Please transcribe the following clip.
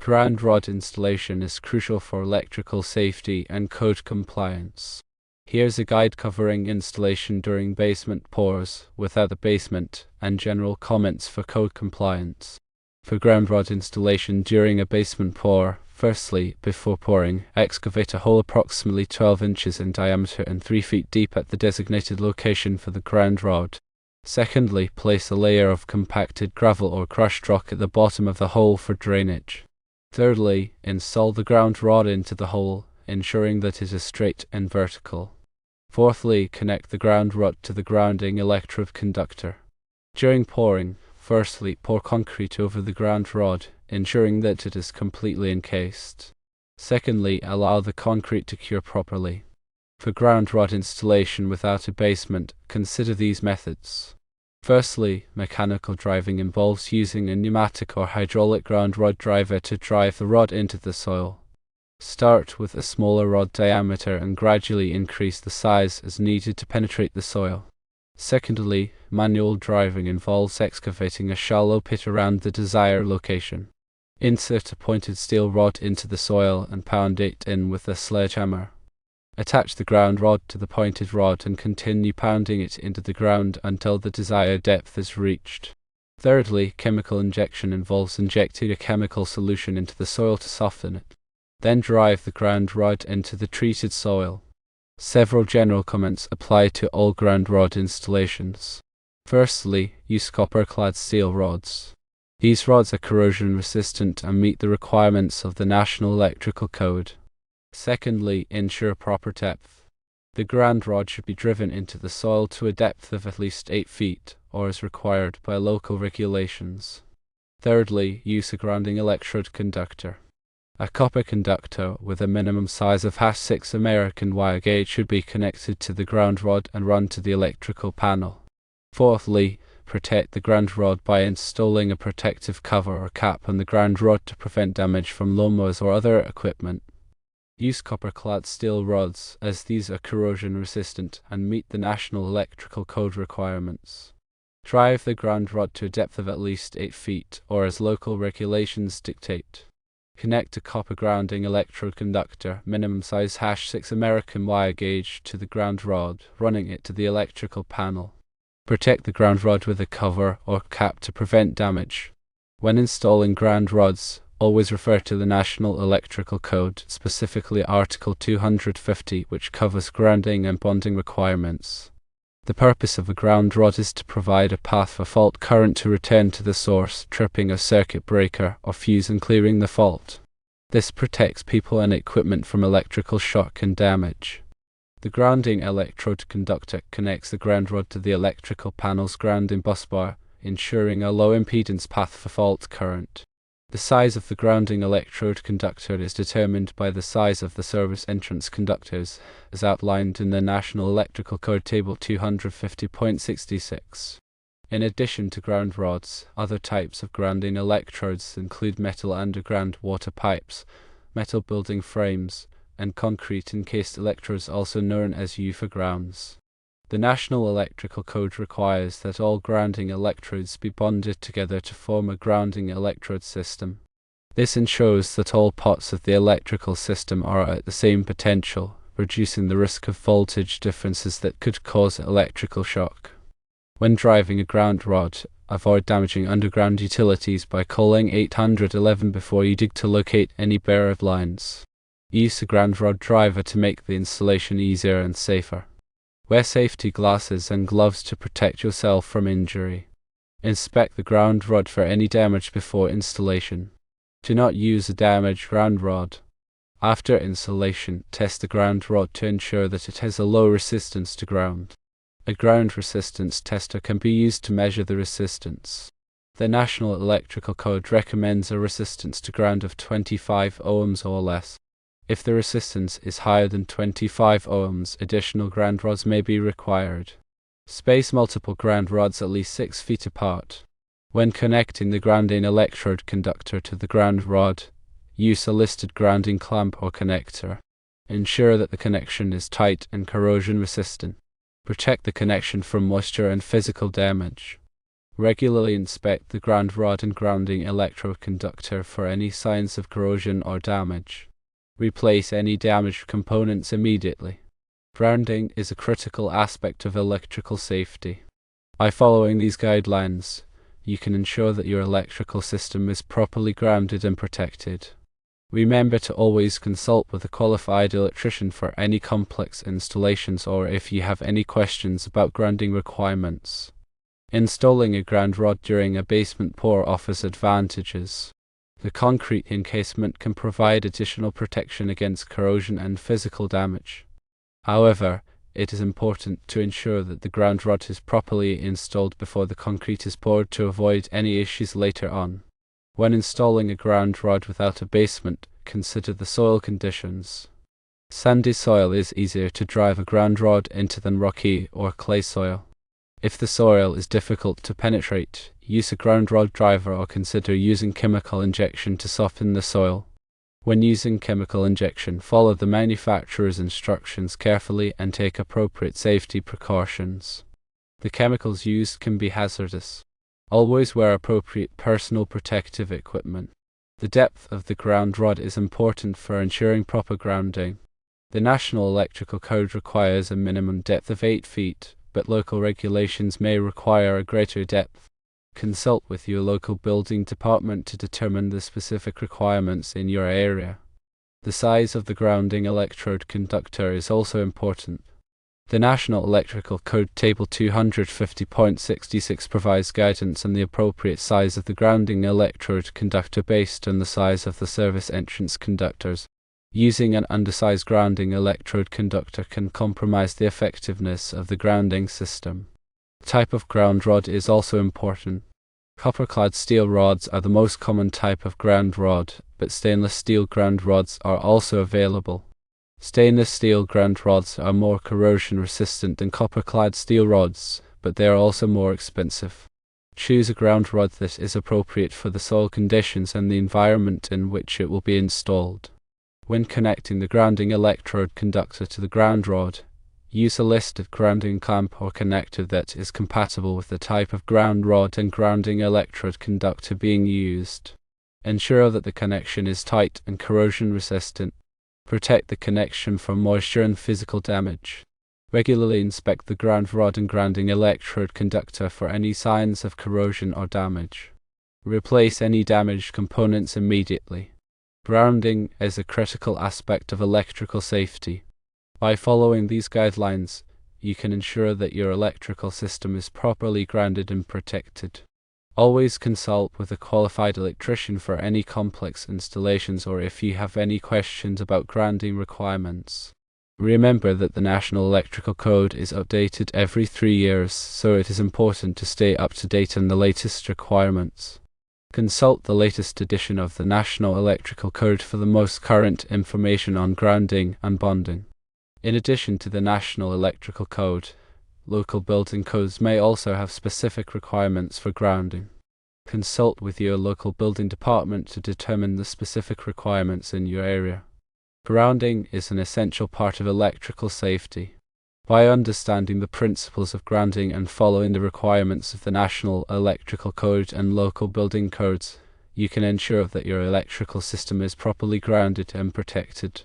ground rod installation is crucial for electrical safety and code compliance. Here's a guide covering installation during basement pours, without the basement, and general comments for code compliance. For ground rod installation during a basement pour, firstly, before pouring, excavate a hole approximately 12 inches in diameter and 3 feet deep at the designated location for the ground rod. Secondly, place a layer of compacted gravel or crushed rock at the bottom of the hole for drainage. Thirdly, install the ground rod into the hole, ensuring that it is straight and vertical. Fourthly, connect the ground rod to the grounding electrode conductor. During pouring, firstly, pour concrete over the ground rod, ensuring that it is completely encased. Secondly, allow the concrete to cure properly. For ground rod installation without a basement, consider these methods. Firstly, mechanical driving involves using a pneumatic or hydraulic ground rod driver to drive the rod into the soil. Start with a smaller rod diameter and gradually increase the size as needed to penetrate the soil. Secondly, manual driving involves excavating a shallow pit around the desired location. Insert a pointed steel rod into the soil and pound it in with a sledgehammer. Attach the ground rod to the pointed rod and continue pounding it into the ground until the desired depth is reached. Thirdly, chemical injection involves injecting a chemical solution into the soil to soften it. Then drive the ground rod into the treated soil. Several general comments apply to all ground rod installations. Firstly, use copper-clad steel rods. These rods are corrosion resistant and meet the requirements of the National Electrical Code. Secondly, ensure proper depth. The ground rod should be driven into the soil to a depth of at least 8 feet, or as required by local regulations. Thirdly, use a grounding electrode conductor. A copper conductor with a minimum size of /6 American wire gauge should be connected to the ground rod and run to the electrical panel. Fourthly, protect the ground rod by installing a protective cover or cap on the ground rod to prevent damage from lawnmowers or other equipment. Use copper-clad steel rods, as these are corrosion resistant and meet the National Electrical Code requirements. Drive the ground rod to a depth of at least 8 feet, or as local regulations dictate. Connect a copper grounding electrode conductor, minimum size /6 American wire gauge, to the ground rod, running it to the electrical panel. Protect the ground rod with a cover or cap to prevent damage. When installing ground rods, always refer to the National Electrical Code, specifically Article 250, which covers grounding and bonding requirements. The purpose of a ground rod is to provide a path for fault current to return to the source, tripping a circuit breaker or fuse and clearing the fault. This protects people and equipment from electrical shock and damage. The grounding electrode conductor connects the ground rod to the electrical panel's grounding busbar, ensuring a low impedance path for fault current. The size of the grounding electrode conductor is determined by the size of the service entrance conductors, as outlined in the National Electrical Code Table 250.66. In addition to ground rods, other types of grounding electrodes include metal underground water pipes, metal building frames, and concrete encased electrodes, also known as UFA grounds. The National Electrical Code requires that all grounding electrodes be bonded together to form a grounding electrode system. This ensures that all parts of the electrical system are at the same potential, reducing the risk of voltage differences that could cause electrical shock. When driving a ground rod, avoid damaging underground utilities by calling 811 before you dig to locate any buried lines. Use a ground rod driver to make the installation easier and safer. Wear safety glasses and gloves to protect yourself from injury. Inspect the ground rod for any damage before installation. Do not use a damaged ground rod. After installation, test the ground rod to ensure that it has a low resistance to ground. A ground resistance tester can be used to measure the resistance. The National Electrical Code recommends a resistance to ground of 25 ohms or less. If the resistance is higher than 25 ohms, additional ground rods may be required. Space multiple ground rods at least 6 feet apart. When connecting the grounding electrode conductor to the ground rod, use a listed grounding clamp or connector. Ensure that the connection is tight and corrosion resistant. Protect the connection from moisture and physical damage. Regularly inspect the ground rod and grounding electrode conductor for any signs of corrosion or damage. Replace any damaged components immediately. Grounding is a critical aspect of electrical safety. By following these guidelines, you can ensure that your electrical system is properly grounded and protected. Remember to always consult with a qualified electrician for any complex installations or if you have any questions about grounding requirements. Installing a ground rod during a basement pour offers advantages. The concrete encasement can provide additional protection against corrosion and physical damage. However, it is important to ensure that the ground rod is properly installed before the concrete is poured to avoid any issues later on. When installing a ground rod without a basement, consider the soil conditions. Sandy soil is easier to drive a ground rod into than rocky or clay soil. If the soil is difficult to penetrate, use a ground rod driver or consider using chemical injection to soften the soil. When using chemical injection, follow the manufacturer's instructions carefully and take appropriate safety precautions. The chemicals used can be hazardous. Always wear appropriate personal protective equipment. The depth of the ground rod is important for ensuring proper grounding. The National Electrical Code requires a minimum depth of 8 feet, but local regulations may require a greater depth. Consult with your local building department to determine the specific requirements in your area. The size of the grounding electrode conductor is also important. The National Electrical Code Table 250.66 provides guidance on the appropriate size of the grounding electrode conductor based on the size of the service entrance conductors. Using an undersized grounding electrode conductor can compromise the effectiveness of the grounding system. The type of ground rod is also important. Copper-clad steel rods are the most common type of ground rod, but stainless steel ground rods are also available. Stainless steel ground rods are more corrosion resistant than copper-clad steel rods, but they are also more expensive. Choose a ground rod that is appropriate for the soil conditions and the environment in which it will be installed. When connecting the grounding electrode conductor to the ground rod, use a listed grounding clamp or connector that is compatible with the type of ground rod and grounding electrode conductor being used. Ensure that the connection is tight and corrosion resistant. Protect the connection from moisture and physical damage. Regularly inspect the ground rod and grounding electrode conductor for any signs of corrosion or damage. Replace any damaged components immediately. Grounding is a critical aspect of electrical safety. By following these guidelines, you can ensure that your electrical system is properly grounded and protected. Always consult with a qualified electrician for any complex installations or if you have any questions about grounding requirements. Remember that the National Electrical Code is updated every 3 years, so it is important to stay up to date on the latest requirements. Consult the latest edition of the National Electrical Code for the most current information on grounding and bonding. In addition to the National Electrical Code, local building codes may also have specific requirements for grounding. Consult with your local building department to determine the specific requirements in your area. Grounding is an essential part of electrical safety. By understanding the principles of grounding and following the requirements of the National Electrical Code and local building codes, you can ensure that your electrical system is properly grounded and protected.